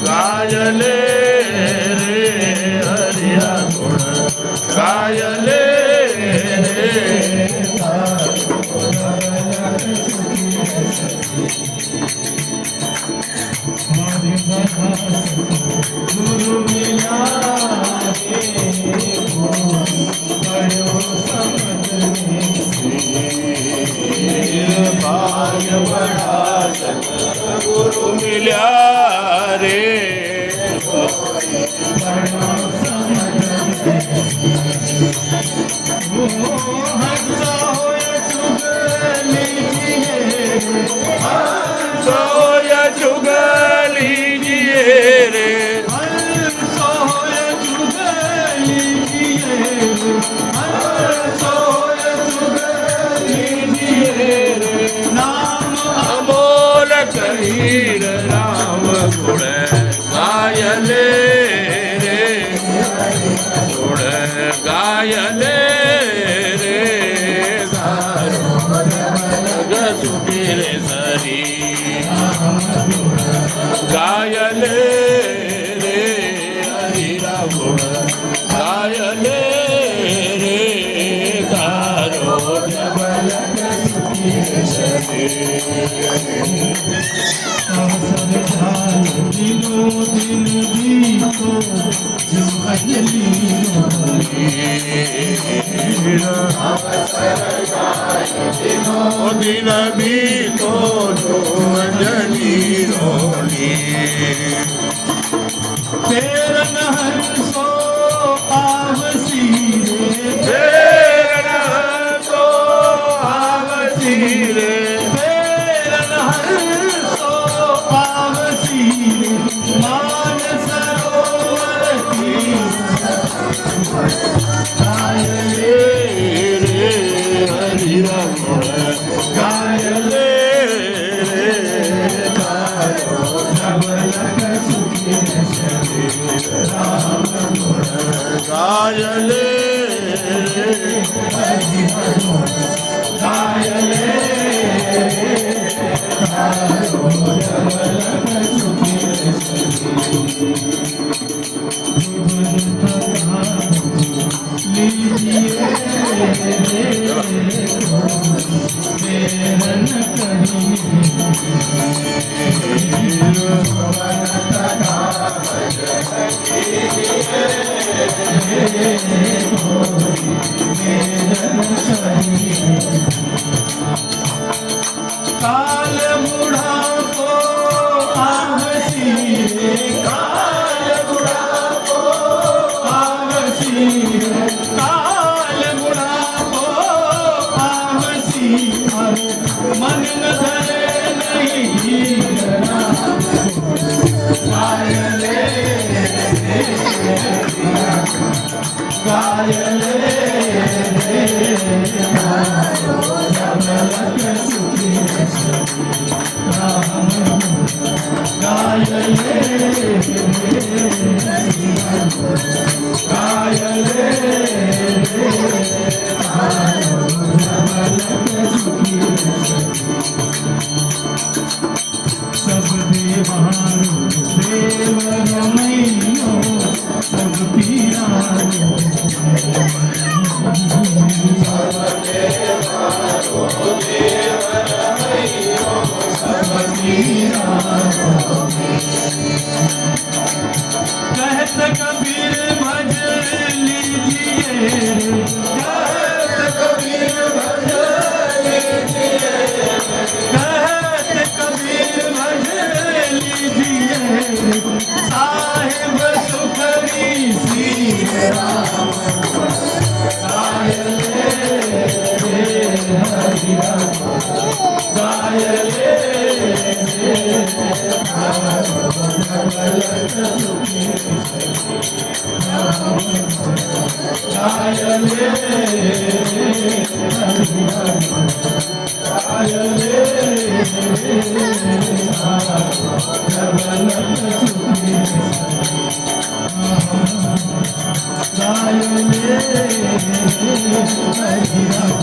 गायले रे हरिया गुण गायले रे गुरु मिला भाग्य बड़ा गुरु मिला रे सोया जुग लीजिए रे सोया जुग लीजिए सोया जुग लीजिए रे नाम अमोल कबीर राम गुण गायले रे गुण गायले रे सुबीर सरी गायले रे हरिरा गुण गायले रे गारो दिन भी तो अंजलि रोली तेरा नहर सो आवसी रे तेरा नहर सो आवसी रे तेरा नहर सो आवसी रे मान सरोवर की गायले रे हरि राम गायले रे गायले गायले काल बुढ़ा को आवसी रे काल बुढ़ा को आवसी रे काल बुढ़ा को आवसी मन न धरे नहीं गायले गायले सब देवान देव रमैयो सब पीरा कहत कबीर भज गायले हरिरा